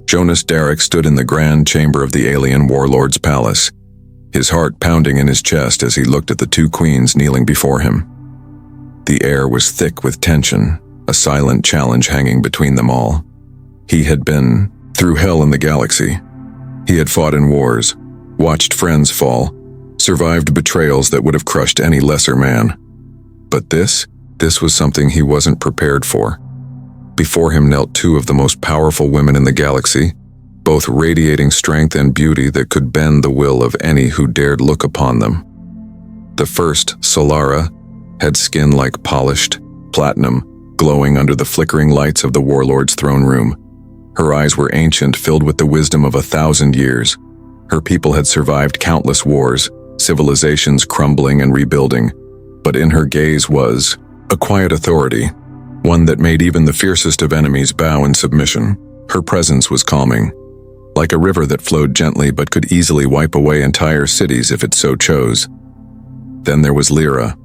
Jonas Derrick stood in the grand chamber of the alien warlord's palace, his heart pounding in his chest as he looked at the two queens kneeling before him. The air was thick with tension, a silent challenge hanging between them all. He had been through hell in the galaxy. He had fought in wars, watched friends fall, survived betrayals that would have crushed any lesser man. But this was something he wasn't prepared for. Before him knelt two of the most powerful women in the galaxy, both radiating strength and beauty that could bend the will of any who dared look upon them. The first, Solara, had skin like polished platinum, glowing under the flickering lights of the warlord's throne room. Her eyes were ancient, filled with the wisdom of 1,000 years. Her people had survived countless wars, civilizations crumbling and rebuilding, but in her gaze was a quiet authority, one that made even the fiercest of enemies bow in submission. Her presence was calming, like a river that flowed gently but could easily wipe away entire cities if it so chose. Then there was Lyra,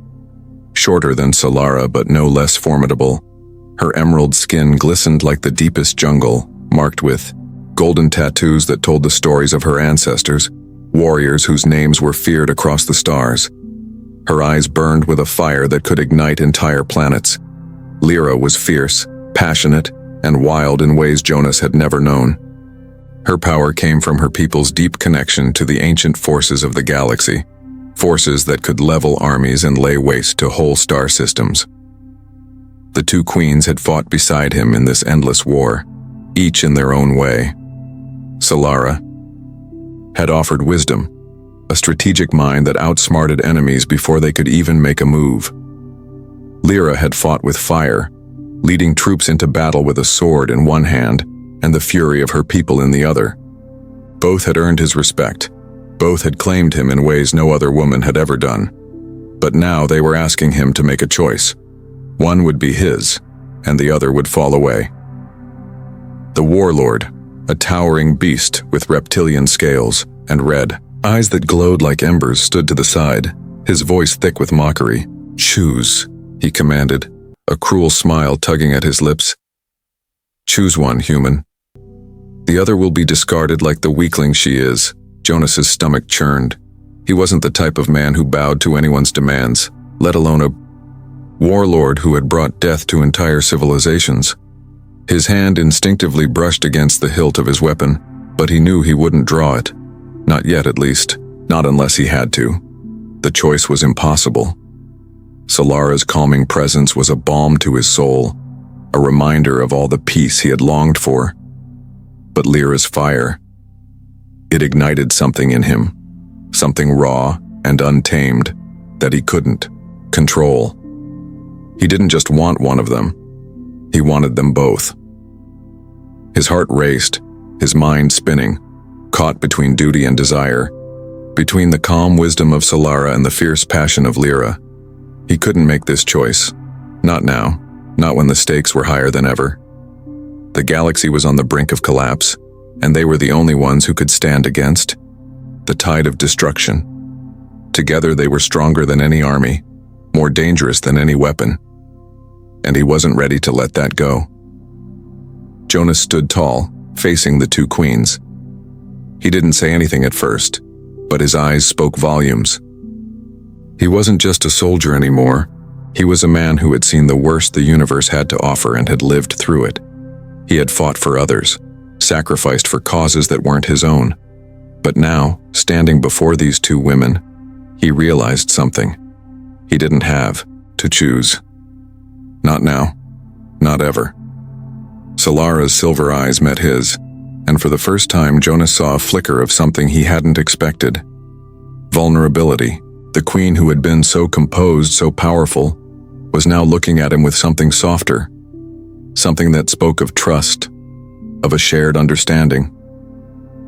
shorter than Solara but no less formidable. Her emerald skin glistened like the deepest jungle, marked with golden tattoos that told the stories of her ancestors, warriors whose names were feared across the stars. Her eyes burned with a fire that could ignite entire planets. Lyra was fierce, passionate, and wild in ways Jonas had never known. Her power came from her people's deep connection to the ancient forces of the galaxy, forces that could level armies and lay waste to whole star systems. The two queens had fought beside him in this endless war, each in their own way. Solara had offered wisdom, a strategic mind that outsmarted enemies before they could even make a move. Lyra had fought with fire, leading troops into battle with a sword in one hand and the fury of her people in the other. Both had earned his respect. Both had claimed him in ways no other woman had ever done. But now they were asking him to make a choice. One would be his, and the other would fall away. The warlord, a towering beast with reptilian scales and red eyes that glowed like embers, stood to the side, his voice thick with mockery. "Choose," he commanded, a cruel smile tugging at his lips. "Choose one, human. The other will be discarded like the weakling she is." Jonas's stomach churned. He wasn't the type of man who bowed to anyone's demands, let alone a warlord who had brought death to entire civilizations. His hand instinctively brushed against the hilt of his weapon, but he knew he wouldn't draw it. Not yet, at least. Not unless he had to. The choice was impossible. Solara's calming presence was a balm to his soul, a reminder of all the peace he had longed for. But Lyra's fire, it ignited something in him, something raw and untamed that he couldn't control. He didn't just want one of them, he wanted them both. His heart raced, his mind spinning, caught between duty and desire, between the calm wisdom of Solara and the fierce passion of Lyra. He couldn't make this choice. Not now, not when the stakes were higher than ever. The galaxy was on the brink of collapse, and they were the only ones who could stand against the tide of destruction. Together they were stronger than any army, more dangerous than any weapon, and he wasn't ready to let that go. Jonas stood tall, facing the two queens. He didn't say anything at first, but his eyes spoke volumes. He wasn't just a soldier anymore. He was a man who had seen the worst the universe had to offer and had lived through it. He had fought for others, sacrificed for causes that weren't his own. But now, standing before these two women, he realized something. He didn't have to choose. Not now. Not ever. Solara's silver eyes met his, and for the first time Jonas saw a flicker of something he hadn't expected. Vulnerability. The queen who had been so composed, so powerful, was now looking at him with something softer, something that spoke of trust, of a shared understanding.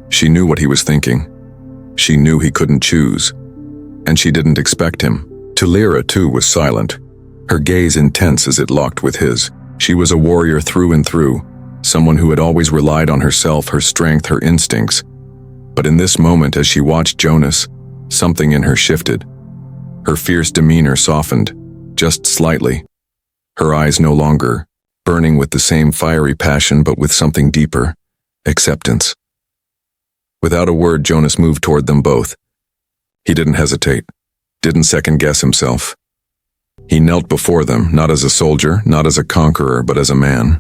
She knew what he was thinking. She knew he couldn't choose, and she didn't expect him. Lyra, too, was silent, her gaze intense as it locked with his. She was a warrior through and through, someone who had always relied on herself, her strength, her instincts. But in this moment, as she watched Jonas, something in her shifted. Her fierce demeanor softened, just slightly. Her eyes no longer burning with the same fiery passion, but with something deeper, acceptance. Without a word, Jonas moved toward them both. He didn't hesitate, didn't second-guess himself. He knelt before them, not as a soldier, not as a conqueror, but as a man.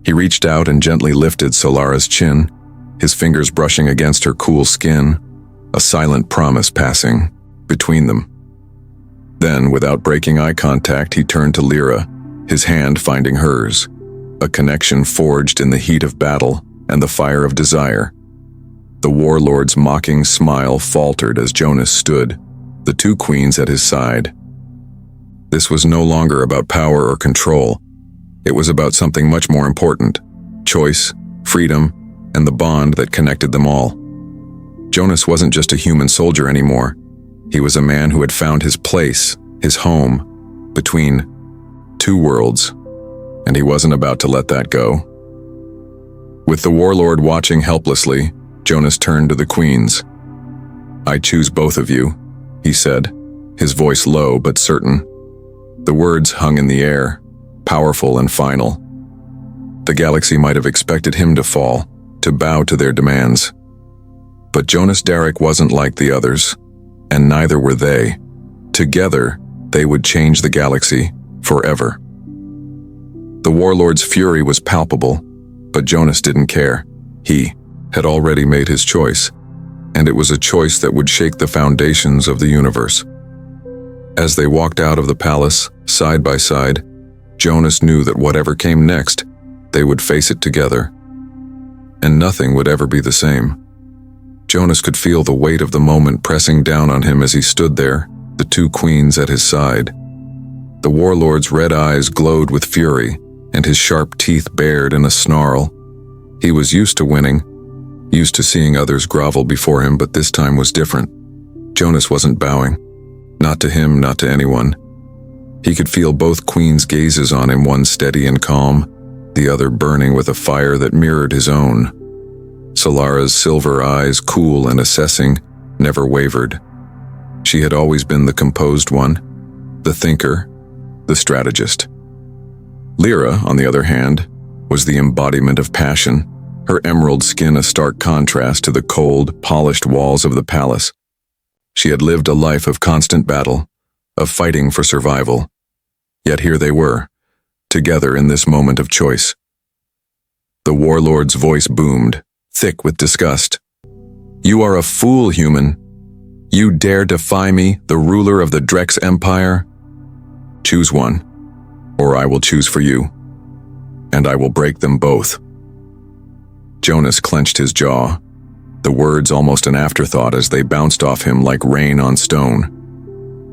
He reached out and gently lifted Solara's chin, his fingers brushing against her cool skin, a silent promise passing between them. Then, without breaking eye contact, he turned to Lyra, his hand finding hers, a connection forged in the heat of battle and the fire of desire. The warlord's mocking smile faltered as Jonas stood, the two queens at his side. This was no longer about power or control. It was about something much more important: choice, freedom, and the bond that connected them all. Jonas wasn't just a human soldier anymore. He was a man who had found his place, his home, between two worlds, and he wasn't about to let that go. With the warlord watching helplessly, Jonas turned to the queens. "I choose both of you," he said, his voice low but certain. The words hung in the air, powerful and final. The galaxy might have expected him to fall, to bow to their demands. But Jonas Darrick wasn't like the others, and neither were they. Together, they would change the galaxy forever. The warlord's fury was palpable, but Jonas didn't care. He had already made his choice, and it was a choice that would shake the foundations of the universe. As they walked out of the palace, side by side, Jonas knew that whatever came next, they would face it together. And nothing would ever be the same. Jonas could feel the weight of the moment pressing down on him as he stood there, the two queens at his side. The warlord's red eyes glowed with fury, and his sharp teeth bared in a snarl. He was used to winning, used to seeing others grovel before him, but this time was different. Jonas wasn't bowing. Not to him, not to anyone. He could feel both queens' gazes on him, one steady and calm, the other burning with a fire that mirrored his own. Solara's silver eyes, cool and assessing, never wavered. She had always been the composed one, the thinker, the strategist. Lyra, on the other hand, was the embodiment of passion, her emerald skin a stark contrast to the cold, polished walls of the palace. She had lived a life of constant battle, of fighting for survival. Yet here they were, together in this moment of choice. The warlord's voice boomed, thick with disgust. "You are a fool, human. You dare defy me, the ruler of the Drex Empire? Choose one, or I will choose for you, and I will break them both." Jonas clenched his jaw, the words almost an afterthought as they bounced off him like rain on stone.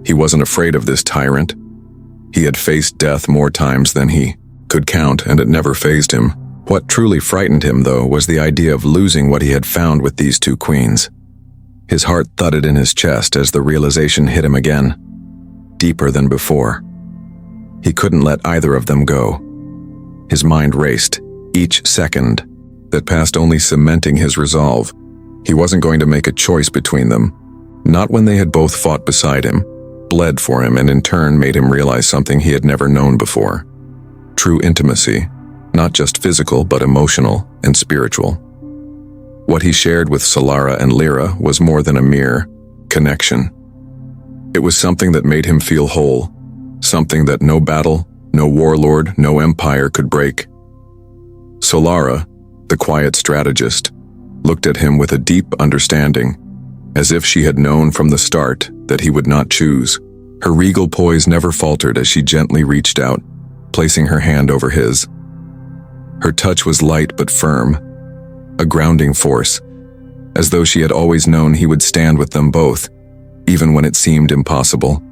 He wasn't afraid of this tyrant. He had faced death more times than he could count, and it never fazed him. What truly frightened him, though, was the idea of losing what he had found with these two queens. His heart thudded in his chest as the realization hit him again, deeper than before. He couldn't let either of them go. His mind raced, each second that passed only cementing his resolve. He wasn't going to make a choice between them, not when they had both fought beside him, bled for him, and in turn made him realize something he had never known before. True intimacy, not just physical but emotional and spiritual. What he shared with Solara and Lyra was more than a mere connection. It was something that made him feel whole, something that no battle, no warlord, no empire could break. Solara, the quiet strategist, looked at him with a deep understanding, as if she had known from the start that he would not choose. Her regal poise never faltered as she gently reached out, placing her hand over his. Her touch was light but firm, a grounding force, as though she had always known he would stand with them both, even when it seemed impossible.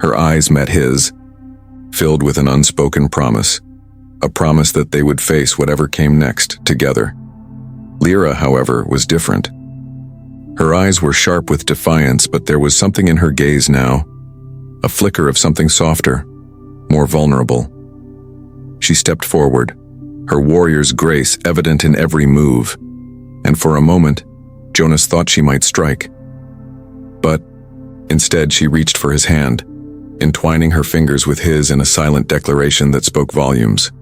Her eyes met his, filled with an unspoken promise, a promise that they would face whatever came next together. Lyra, however, was different. Her eyes were sharp with defiance, but there was something in her gaze now, a flicker of something softer, more vulnerable. She stepped forward, her warrior's grace evident in every move, and for a moment, Jonas thought she might strike. But instead she reached for his hand, entwining her fingers with his in a silent declaration that spoke volumes.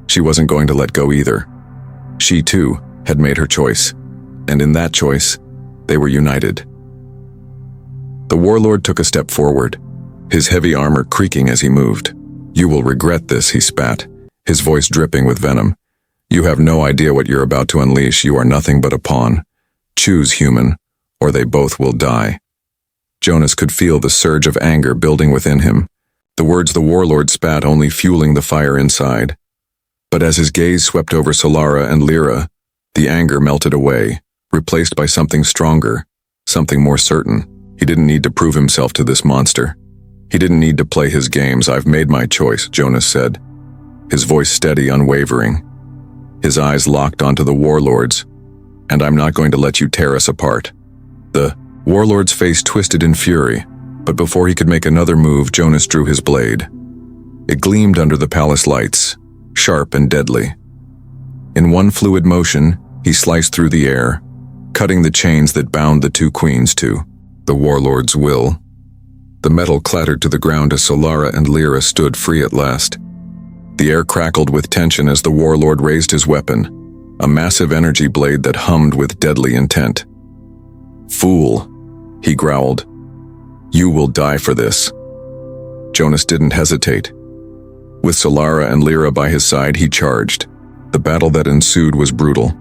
She wasn't going to let go either. She, too, had made her choice, and in that choice, they were united. The warlord took a step forward, his heavy armor creaking as he moved. "You will regret this," he spat, his voice dripping with venom. "You have no idea what you're about to unleash. You are nothing but a pawn. Choose, human, or they both will die." Jonas could feel the surge of anger building within him, the words the warlord spat only fueling the fire inside. But as his gaze swept over Solara and Lyra, the anger melted away, replaced by something stronger, something more certain. He didn't need to prove himself to this monster. He didn't need to play his games. "I've made my choice," Jonas said, his voice steady, unwavering. His eyes locked onto the warlord's. "And I'm not going to let you tear us apart." The warlord's face twisted in fury, but before he could make another move, Jonas drew his blade. It gleamed under the palace lights, sharp and deadly. In one fluid motion, he sliced through the air, cutting the chains that bound the two queens to the warlord's will. The metal clattered to the ground as Solara and Lyra stood free at last. The air crackled with tension as the warlord raised his weapon, a massive energy blade that hummed with deadly intent. "Fool," he growled. "You will die for this." Jonas didn't hesitate. With Solara and Lyra by his side, he charged. The battle that ensued was brutal,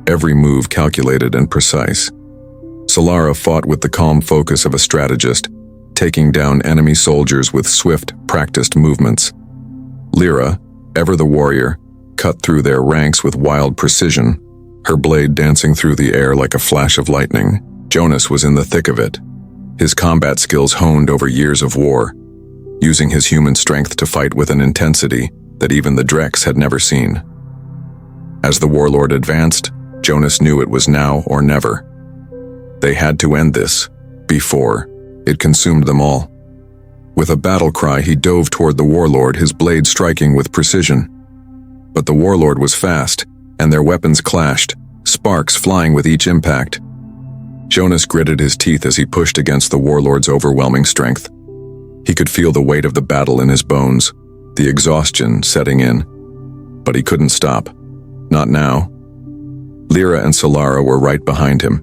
every move calculated and precise. Solara fought with the calm focus of a strategist, taking down enemy soldiers with swift, practiced movements. Lyra, ever the warrior, cut through their ranks with wild precision, her blade dancing through the air like a flash of lightning. Jonas was in the thick of it, his combat skills honed over years of war, using his human strength to fight with an intensity that even the Drex had never seen. As the warlord advanced, Jonas knew it was now or never. They had to end this, before it consumed them all. With a battle cry, he dove toward the warlord, his blade striking with precision. But the warlord was fast, and their weapons clashed, sparks flying with each impact. Jonas gritted his teeth as he pushed against the warlord's overwhelming strength. He could feel the weight of the battle in his bones, the exhaustion setting in. But he couldn't stop. Not now. Lyra and Solara were right behind him,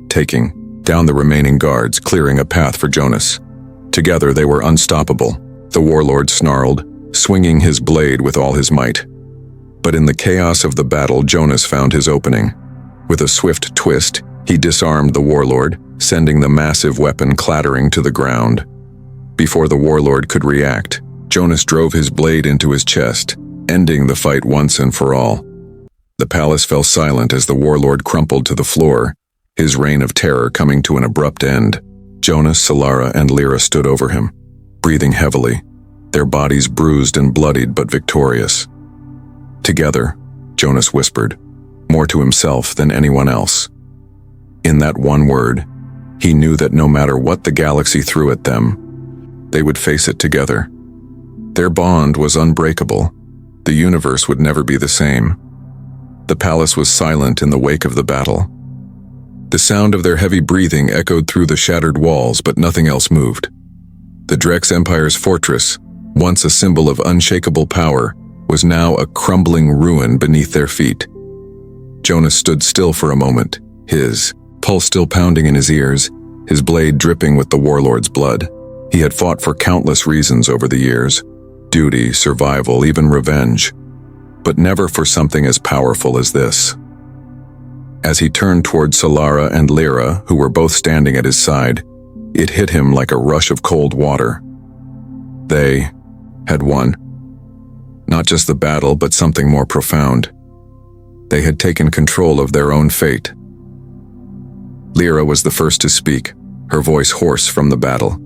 taking down the remaining guards, clearing a path for Jonas. Together they were unstoppable. The warlord snarled, swinging his blade with all his might. But in the chaos of the battle, Jonas found his opening. With a swift twist, he disarmed the warlord, sending the massive weapon clattering to the ground. Before the warlord could react, Jonas drove his blade into his chest, ending the fight once and for all. The palace fell silent as the warlord crumpled to the floor, his reign of terror coming to an abrupt end. Jonas, Solara, and Lyra stood over him, breathing heavily, their bodies bruised and bloodied but victorious. Together, Jonas whispered, more to himself than anyone else. In that one word, he knew that no matter what the galaxy threw at them, they would face it together. Their bond was unbreakable. The universe would never be the same. The palace was silent in the wake of the battle. The sound of their heavy breathing echoed through the shattered walls, but nothing else moved. The Drex Empire's fortress, once a symbol of unshakable power, was now a crumbling ruin beneath their feet. Jonas stood still for a moment, his pulse still pounding in his ears, his blade dripping with the warlord's blood. He had fought for countless reasons over the years: duty, survival, even revenge, but never for something as powerful as this. As he turned toward Solara and Lyra, who were both standing at his side, it hit him like a rush of cold water. They had won. Not just the battle, but something more profound. They had taken control of their own fate. Lyra was the first to speak, her voice hoarse from the battle.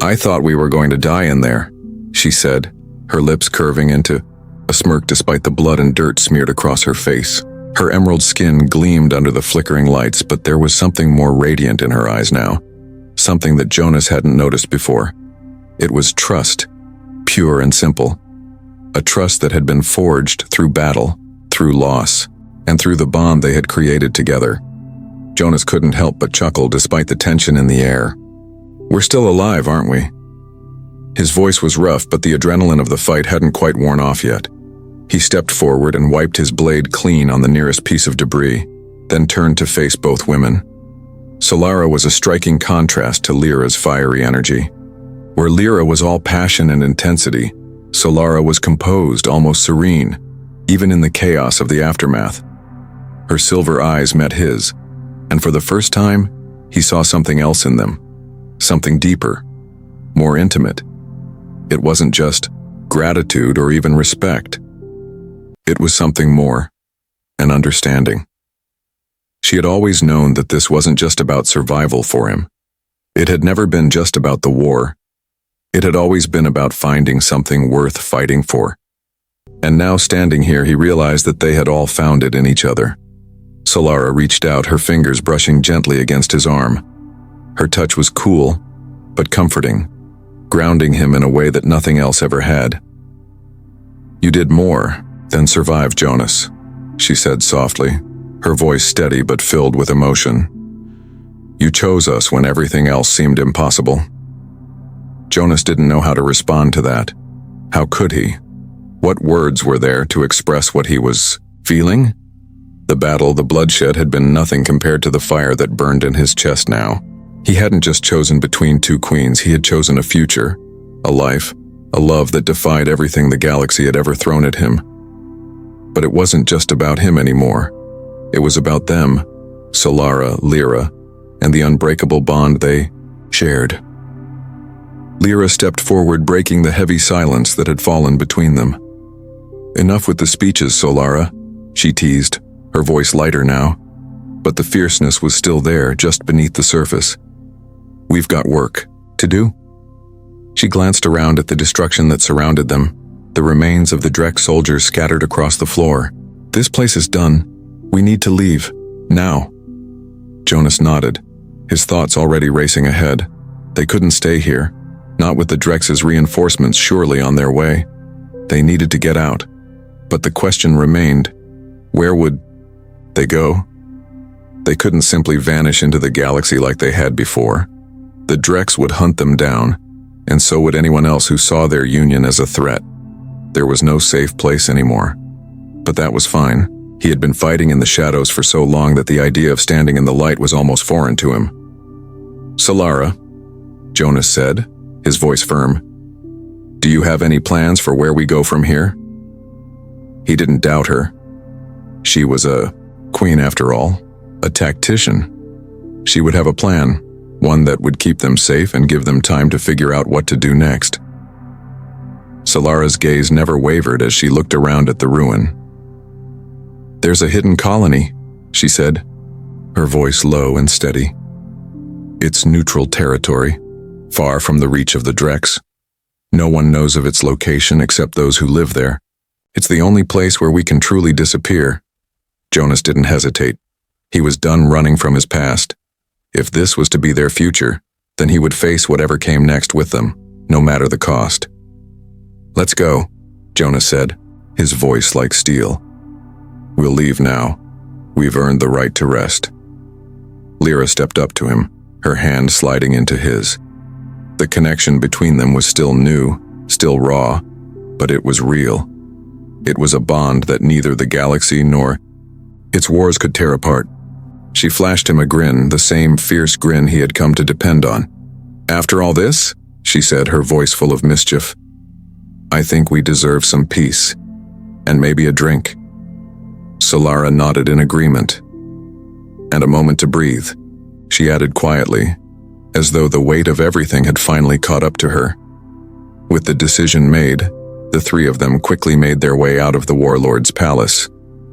"I thought we were going to die in there," she said, her lips curving into a smirk despite the blood and dirt smeared across her face. Her emerald skin gleamed under the flickering lights, but there was something more radiant in her eyes now, something that Jonas hadn't noticed before. It was trust, pure and simple. A trust that had been forged through battle, through loss, and through the bond they had created together. Jonas couldn't help but chuckle despite the tension in the air. "We're still alive, aren't we?" His voice was rough, but the adrenaline of the fight hadn't quite worn off yet. He stepped forward and wiped his blade clean on the nearest piece of debris, then turned to face both women. Solara was a striking contrast to Lyra's fiery energy. Where Lyra was all passion and intensity, Solara was composed, almost serene, even in the chaos of the aftermath. Her silver eyes met his, and for the first time, he saw something else in them, something deeper, more intimate. It wasn't just gratitude or even respect. It was something more, an understanding. She had always known that this wasn't just about survival for him. It had never been just about the war. It had always been about finding something worth fighting for. And now standing here, he realized that they had all found it in each other. Solara reached out, her fingers brushing gently against his arm. Her touch was cool, but comforting, grounding him in a way that nothing else ever had. "You did more than survive, Jonas," she said softly, her voice steady but filled with emotion. "You chose us when everything else seemed impossible." Jonas didn't know how to respond to that. How could he? What words were there to express what he was feeling? The battle, the bloodshed had been nothing compared to the fire that burned in his chest now. He hadn't just chosen between two queens, he had chosen a future, a life, a love that defied everything the galaxy had ever thrown at him. But it wasn't just about him anymore. It was about them, Solara, Lyra, and the unbreakable bond they shared. Lyra stepped forward, breaking the heavy silence that had fallen between them. "Enough with the speeches, Solara," she teased, her voice lighter now, but the fierceness was still there, just beneath the surface. "We've got work to do." She glanced around at the destruction that surrounded them, the remains of the Drek soldiers scattered across the floor. "This place is done. We need to leave, now." Jonas nodded, his thoughts already racing ahead. They couldn't stay here, not with the Dreks' reinforcements surely on their way. They needed to get out. But the question remained, where would they go? They couldn't simply vanish into the galaxy like they had before. The Dreks would hunt them down, and so would anyone else who saw their union as a threat. There was no safe place anymore. But that was fine. He had been fighting in the shadows for so long that the idea of standing in the light was almost foreign to him. "Solara," Jonas said, his voice firm, "do you have any plans for where we go from here?" He didn't doubt her. She was a queen after all, a tactician. She would have a plan, one that would keep them safe and give them time to figure out what to do next. Solara's gaze never wavered as she looked around at the ruin. "There's a hidden colony," she said, her voice low and steady. "It's neutral territory, far from the reach of the Dreks. No one knows of its location except those who live there. It's the only place where we can truly disappear." Jonas didn't hesitate. He was done running from his past. If this was to be their future, then he would face whatever came next with them, no matter the cost. "Let's go," Jonas said, his voice like steel. "We'll leave now. We've earned the right to rest." Lyra stepped up to him, her hand sliding into his. The connection between them was still new, still raw, but it was real. It was a bond that neither the galaxy nor its wars could tear apart. She flashed him a grin, the same fierce grin he had come to depend on. "After all this," she said, her voice full of mischief, "I think we deserve some peace, and maybe a drink." Solara nodded in agreement. "And a moment to breathe," she added quietly, as though the weight of everything had finally caught up to her. With the decision made, the three of them quickly made their way out of the warlord's palace,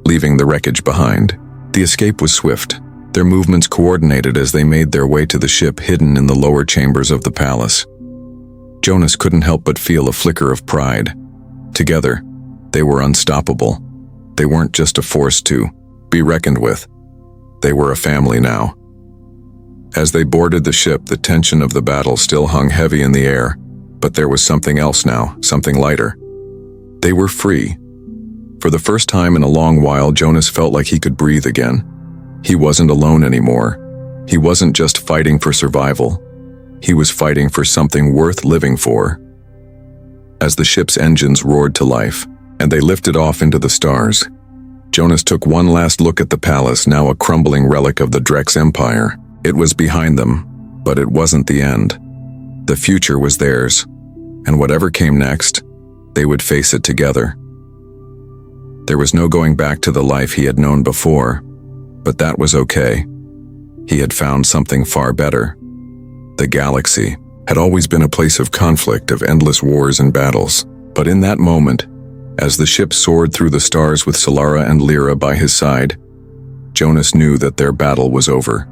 leaving the wreckage behind. The escape was swift, their movements coordinated as they made their way to the ship hidden in the lower chambers of the palace. Jonas couldn't help but feel a flicker of pride. Together, they were unstoppable. They weren't just a force to be reckoned with. They were a family now. As they boarded the ship, the tension of the battle still hung heavy in the air, but there was something else now, something lighter. They were free. For the first time in a long while, Jonas felt like he could breathe again. He wasn't alone anymore. He wasn't just fighting for survival. He was fighting for something worth living for. As the ship's engines roared to life, and they lifted off into the stars. Jonas took one last look at the palace, now a crumbling relic of the Drex Empire. It was behind them, but it wasn't the end. The future was theirs, and whatever came next, they would face it together. There was no going back to the life he had known before, but that was okay. He had found something far better. The galaxy had always been a place of conflict, of endless wars and battles, but in that moment, as the ship soared through the stars with Solara and Lyra by his side, Jonas knew that their battle was over.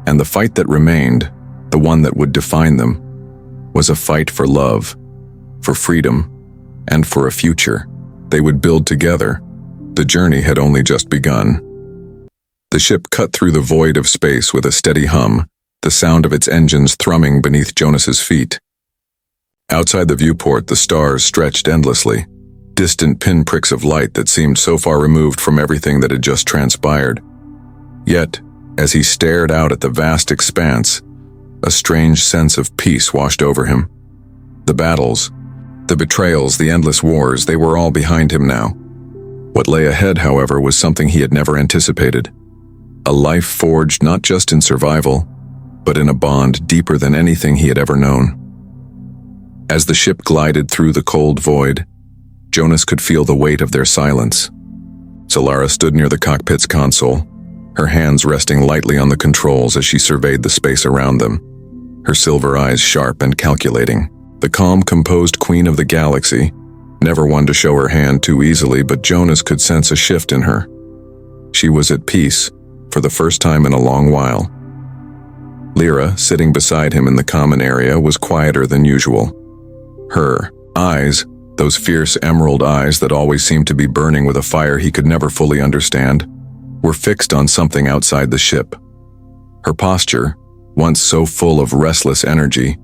And the fight that remained, the one that would define them, was a fight for love, for freedom, and for a future they would build together. The journey had only just begun. The ship cut through the void of space with a steady hum, the sound of its engines thrumming beneath Jonas's feet. Outside the viewport, the stars stretched endlessly, distant pinpricks of light that seemed so far removed from everything that had just transpired. Yet, as he stared out at the vast expanse, a strange sense of peace washed over him. The battles, the betrayals, the endless wars, they were all behind him now. What lay ahead, however, was something he had never anticipated. A life forged not just in survival, but in a bond deeper than anything he had ever known. As the ship glided through the cold void, Jonas could feel the weight of their silence. Solara stood near the cockpit's console, her hands resting lightly on the controls as she surveyed the space around them, her silver eyes sharp and calculating. The calm, composed queen of the galaxy, never one to show her hand too easily, but Jonas could sense a shift in her. She was at peace, for the first time in a long while. Lyra, sitting beside him in the common area, was quieter than usual. Her eyes, those fierce emerald eyes that always seemed to be burning with a fire he could never fully understand, were fixed on something outside the ship. Her posture, once so full of restless energy,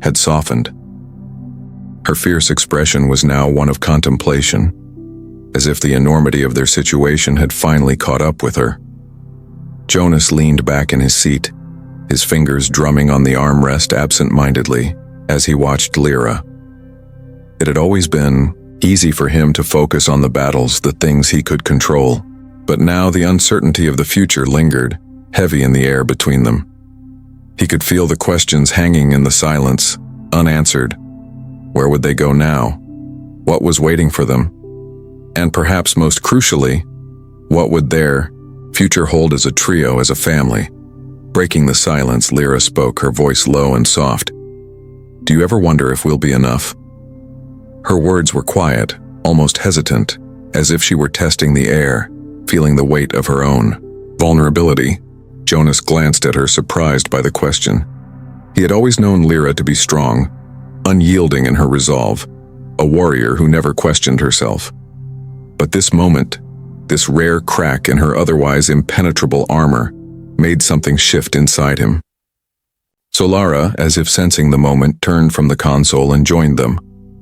had softened. Her fierce expression was now one of contemplation, as if the enormity of their situation had finally caught up with her. Jonas leaned back in his seat, his fingers drumming on the armrest absent-mindedly as he watched Lyra. It had always been easy for him to focus on the battles, the things he could control, but now the uncertainty of the future lingered, heavy in the air between them. He could feel the questions hanging in the silence, unanswered. Where would they go now? What was waiting for them? And perhaps most crucially, what would their future hold as a trio, as a family? Breaking the silence, Lyra spoke, her voice low and soft. "Do you ever wonder if we'll be enough?" Her words were quiet, almost hesitant, as if she were testing the air, feeling the weight of her own vulnerability. Jonas glanced at her, surprised by the question. He had always known Lyra to be strong, unyielding in her resolve, a warrior who never questioned herself. But this moment, this rare crack in her otherwise impenetrable armor, made something shift inside him. Solara, as if sensing the moment, turned from the console and joined them,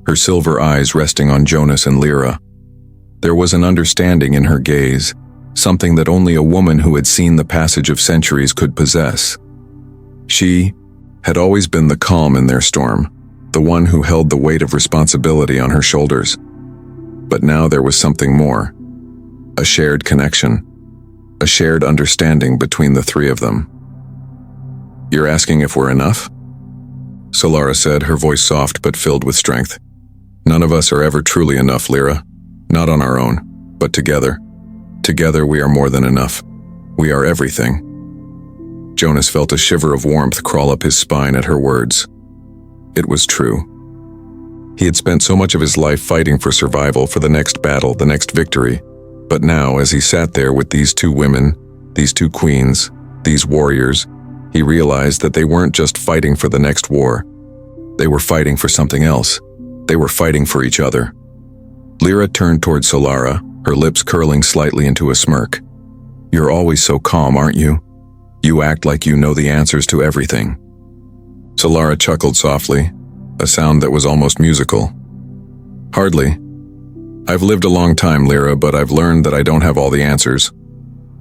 her silver eyes resting on Jonas and Lyra. There was an understanding in her gaze, something that only a woman who had seen the passage of centuries could possess. She had always been the calm in their storm, the one who held the weight of responsibility on her shoulders. But now there was something more, a shared connection, a shared understanding between the three of them. "You're asking if we're enough?" Solara said, her voice soft but filled with strength. "None of us are ever truly enough, Lyra. Not on our own, but together. Together we are more than enough. We are everything." Jonas felt a shiver of warmth crawl up his spine at her words. It was true. He had spent so much of his life fighting for survival, for the next battle, the next victory. But now, as he sat there with these two women, these two queens, these warriors, he realized that they weren't just fighting for the next war. They were fighting for something else. They were fighting for each other. Lyra turned toward Solara, her lips curling slightly into a smirk. "You're always so calm, aren't you? You act like you know the answers to everything." Solara chuckled softly, a sound that was almost musical. "Hardly. I've lived a long time, Lyra, but I've learned that I don't have all the answers.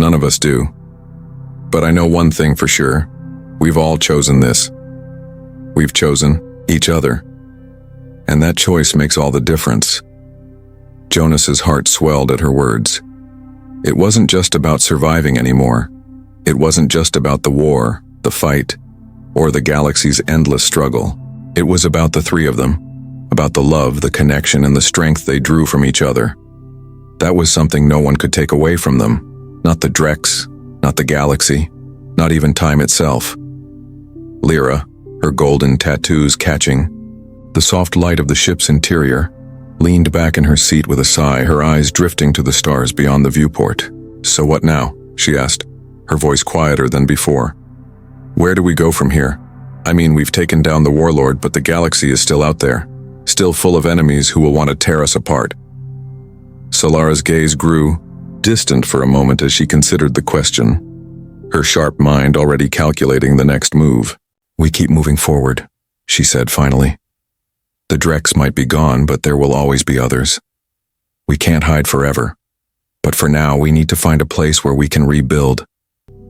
None of us do. But I know one thing for sure. We've all chosen this. We've chosen each other. And that choice makes all the difference." Jonas's heart swelled at her words. It wasn't just about surviving anymore. It wasn't just about the war, the fight, or the galaxy's endless struggle. It was about the three of them, about the love, the connection, and the strength they drew from each other. That was something no one could take away from them. Not the Drex, not the galaxy, not even time itself. Lyra, her golden tattoos catching the soft light of the ship's interior, leaned back in her seat with a sigh, her eyes drifting to the stars beyond the viewport. "So what now?" she asked, her voice quieter than before. "Where do we go from here? I mean, we've taken down the warlord, but the galaxy is still out there, still full of enemies who will want to tear us apart." Solara's gaze grew distant for a moment as she considered the question, her sharp mind already calculating the next move. "We keep moving forward," she said finally. "The Drex might be gone, but there will always be others. We can't hide forever. But for now, we need to find a place where we can rebuild,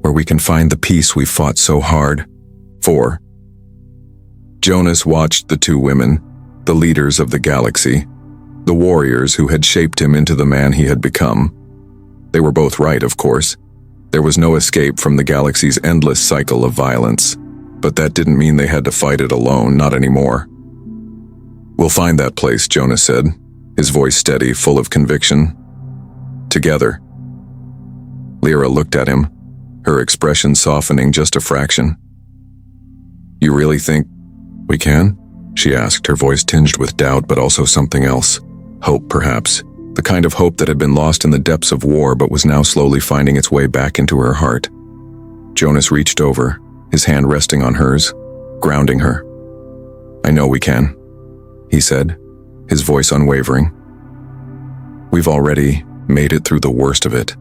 where we can find the peace we've fought so hard for." Jonas watched the two women, the leaders of the galaxy, the warriors who had shaped him into the man he had become. They were both right, of course. There was no escape from the galaxy's endless cycle of violence, but that didn't mean they had to fight it alone, not anymore. "We'll find that place," Jonas said, his voice steady, full of conviction. "Together." Lyra looked at him, her expression softening just a fraction. "You really think we can?" she asked, her voice tinged with doubt but also something else. Hope, perhaps. The kind of hope that had been lost in the depths of war but was now slowly finding its way back into her heart. Jonas reached over, his hand resting on hers, grounding her. "I know we can," he said, his voice unwavering. "We've already made it through the worst of it.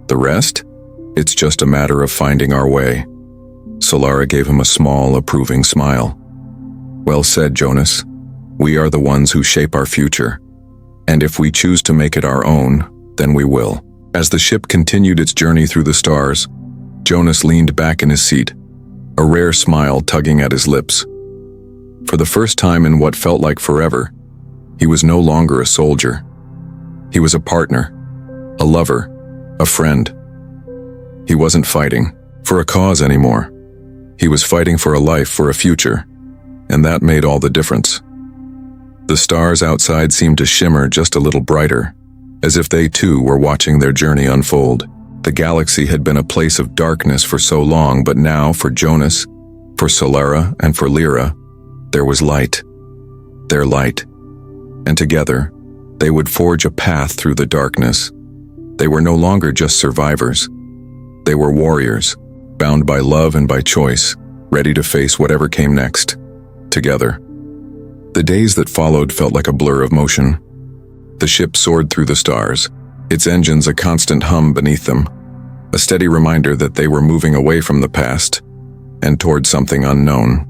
The rest? It's just a matter of finding our way." Solara gave him a small, approving smile. "Well said, Jonas. We are the ones who shape our future. And if we choose to make it our own, then we will." As the ship continued its journey through the stars, Jonas leaned back in his seat, a rare smile tugging at his lips. For the first time in what felt like forever, he was no longer a soldier. He was a partner, a lover, a friend. He wasn't fighting for a cause anymore. He was fighting for a life, for a future, and that made all the difference. The stars outside seemed to shimmer just a little brighter, as if they too were watching their journey unfold. The galaxy had been a place of darkness for so long, but now, for Jonas, for Solara, and for Lyra, there was light. Their light. And together, they would forge a path through the darkness. They were no longer just survivors. They were warriors, bound by love and by choice, ready to face whatever came next, together. The days that followed felt like a blur of motion. The ship soared through the stars, its engines a constant hum beneath them, a steady reminder that they were moving away from the past and toward something unknown.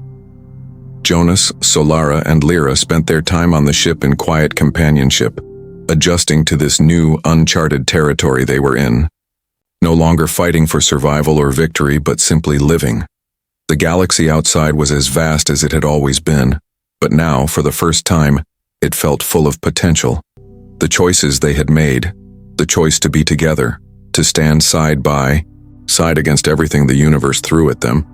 Jonas, Solara, and Lyra spent their time on the ship in quiet companionship, adjusting to this new, uncharted territory they were in. No longer fighting for survival or victory, but simply living. The galaxy outside was as vast as it had always been, but now, for the first time, it felt full of potential. The choices they had made, the choice to be together, to stand side by side against everything the universe threw at them,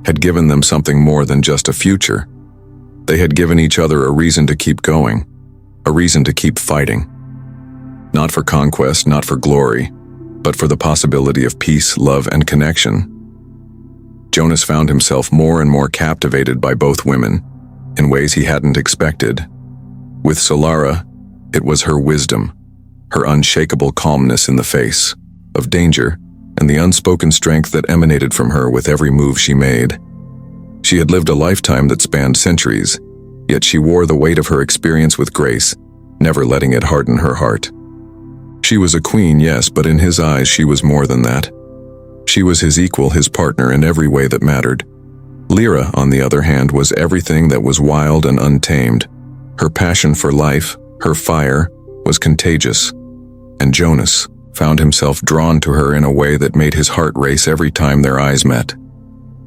had given them something more than just a future. They had given each other a reason to keep going, a reason to keep fighting. Not for conquest, not for glory, but for the possibility of peace, love, and connection. Jonas found himself more and more captivated by both women, in ways he hadn't expected. With Solara, it was her wisdom, her unshakable calmness in the face of danger, and the unspoken strength that emanated from her with every move she made. She had lived a lifetime that spanned centuries, yet she wore the weight of her experience with grace, never letting it harden her heart. She was a queen, yes, but in his eyes she was more than that. She was his equal, his partner in every way that mattered. Lyra, on the other hand, was everything that was wild and untamed. Her passion for life, her fire, was contagious. And Jonas found himself drawn to her in a way that made his heart race every time their eyes met.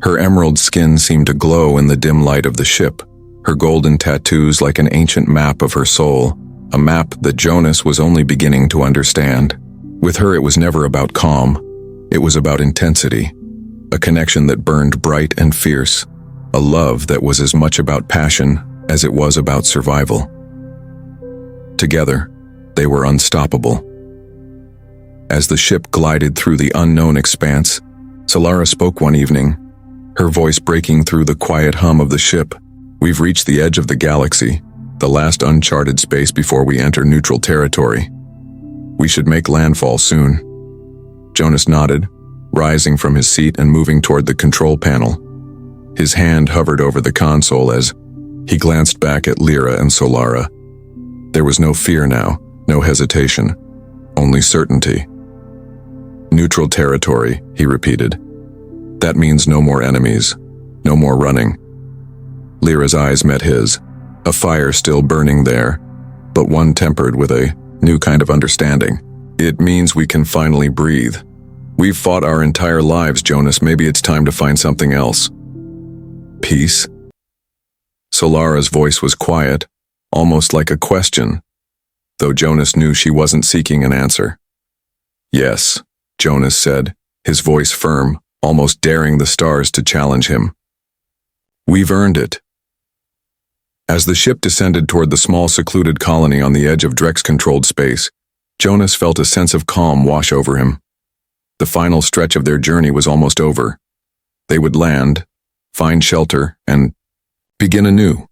Her emerald skin seemed to glow in the dim light of the ship, her golden tattoos like an ancient map of her soul, a map that Jonas was only beginning to understand. With her, it was never about calm. It was about intensity, a connection that burned bright and fierce, a love that was as much about passion as it was about survival. Together, they were unstoppable. As the ship glided through the unknown expanse, Solara spoke one evening, her voice breaking through the quiet hum of the ship. "We've reached the edge of the galaxy, the last uncharted space before we enter neutral territory. We should make landfall soon." Jonas nodded, rising from his seat and moving toward the control panel. His hand hovered over the console as he glanced back at Lyra and Solara. There was no fear now, no hesitation, only certainty. "Neutral territory," he repeated. "That means no more enemies, no more running." Lyra's eyes met his, a fire still burning there, but one tempered with a new kind of understanding. "It means we can finally breathe. We've fought our entire lives, Jonas. Maybe it's time to find something else." "Peace?" Solara's voice was quiet, almost like a question, though Jonas knew she wasn't seeking an answer. "Yes," Jonas said, his voice firm, almost daring the stars to challenge him. "We've earned it." As the ship descended toward the small secluded colony on the edge of Drex-controlled space, Jonas felt a sense of calm wash over him. The final stretch of their journey was almost over. They would land, find shelter, and begin anew.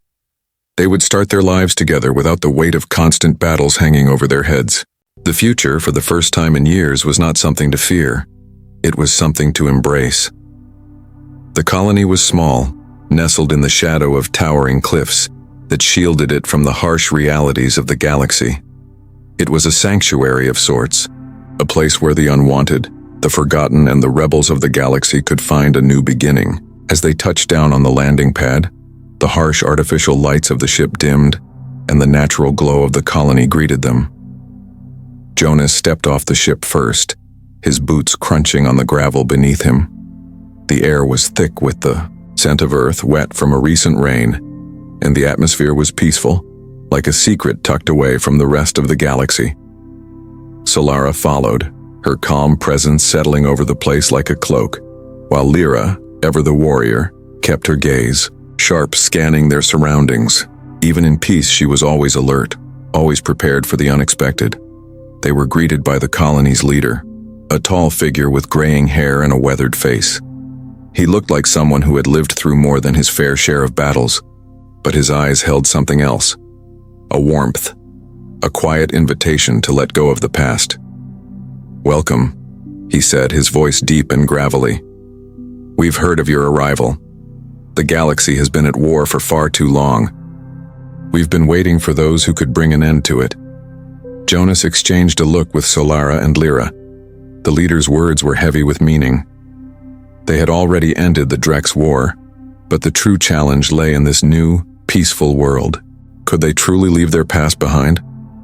They would start their lives together without the weight of constant battles hanging over their heads. The future, for the first time in years, was not something to fear. It was something to embrace. The colony was small, nestled in the shadow of towering cliffs that shielded it from the harsh realities of the galaxy. It was a sanctuary of sorts, a place where the unwanted, the forgotten, and the rebels of the galaxy could find a new beginning. As they touched down on the landing pad, the harsh artificial lights of the ship dimmed, and the natural glow of the colony greeted them. Jonas stepped off the ship first, his boots crunching on the gravel beneath him. The air was thick with the scent of earth wet from a recent rain, and the atmosphere was peaceful, like a secret tucked away from the rest of the galaxy. Solara followed, her calm presence settling over the place like a cloak, while Lyra, ever the warrior, kept her gaze, sharp, scanning their surroundings. Even in peace, she was always alert, always prepared for the unexpected. They were greeted by the colony's leader, a tall figure with graying hair and a weathered face. He looked like someone who had lived through more than his fair share of battles, but his eyes held something else. A warmth, a quiet invitation to let go of the past. "Welcome," he said, his voice deep and gravelly. "We've heard of your arrival. The galaxy has been at war for far too long. We've been waiting for those who could bring an end to it." Jonas exchanged a look with Solara and Lyra. The leader's words were heavy with meaning. They had already ended the Drex war, but the true challenge lay in this new, peaceful world. Could they truly leave their past behind?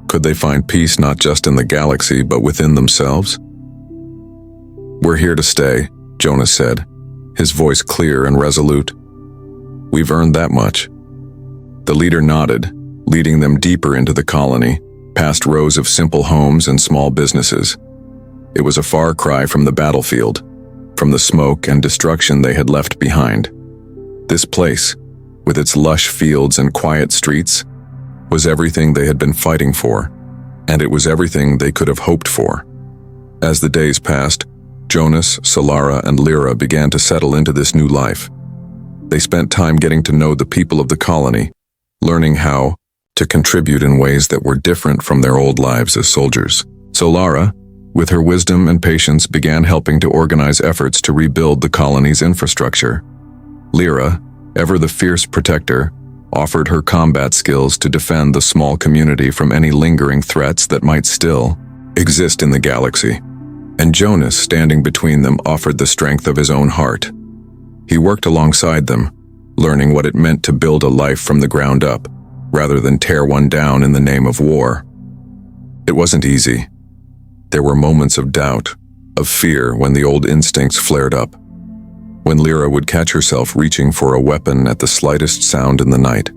Could they find peace not just in the galaxy, but within themselves? "We're here to stay," Jonas said, his voice clear and resolute. "We've earned that much." The leader nodded, leading them deeper into the colony, past rows of simple homes and small businesses. It was a far cry from the battlefield, from the smoke and destruction they had left behind. This place, with its lush fields and quiet streets, was everything they had been fighting for, and it was everything they could have hoped for. As the days passed, Jonas, Solara, and Lyra began to settle into this new life. They spent time getting to know the people of the colony, learning how to contribute in ways that were different from their old lives as soldiers. Solara, with her wisdom and patience, began helping to organize efforts to rebuild the colony's infrastructure. Lyra, ever the fierce protector, offered her combat skills to defend the small community from any lingering threats that might still exist in the galaxy. And Jonas, standing between them, offered the strength of his own heart. He worked alongside them, learning what it meant to build a life from the ground up, rather than tear one down in the name of war. It wasn't easy. There were moments of doubt, of fear when the old instincts flared up, when Lyra would catch herself reaching for a weapon at the slightest sound in the night,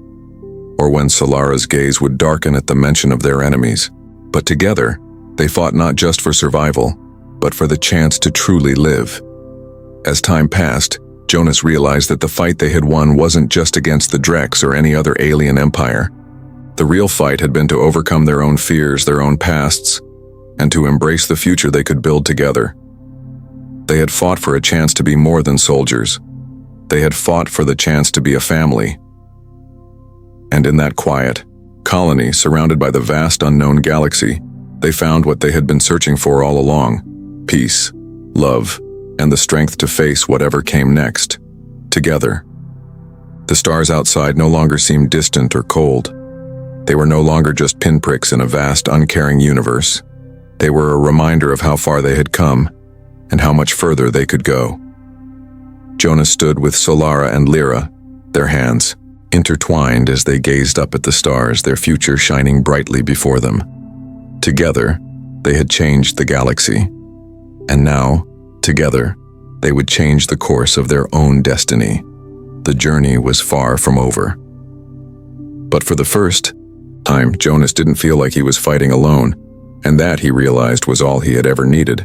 or when Solara's gaze would darken at the mention of their enemies. But together, they fought not just for survival, but for the chance to truly live. As time passed, Jonas realized that the fight they had won wasn't just against the Drex or any other alien empire. The real fight had been to overcome their own fears, their own pasts, and to embrace the future they could build together. They had fought for a chance to be more than soldiers. They had fought for the chance to be a family. And in that quiet colony, surrounded by the vast unknown galaxy, they found what they had been searching for all along: peace, love, and the strength to face whatever came next, together. The stars outside no longer seemed distant or cold. They were no longer just pinpricks in a vast, uncaring universe. They were a reminder of how far they had come, and how much further they could go. Jonas stood with Solara and Lyra, their hands intertwined as they gazed up at the stars, their future shining brightly before them. Together, they had changed the galaxy. And now, together, they would change the course of their own destiny. The journey was far from over. But for the first time, Jonas didn't feel like he was fighting alone, and that, he realized, was all he had ever needed.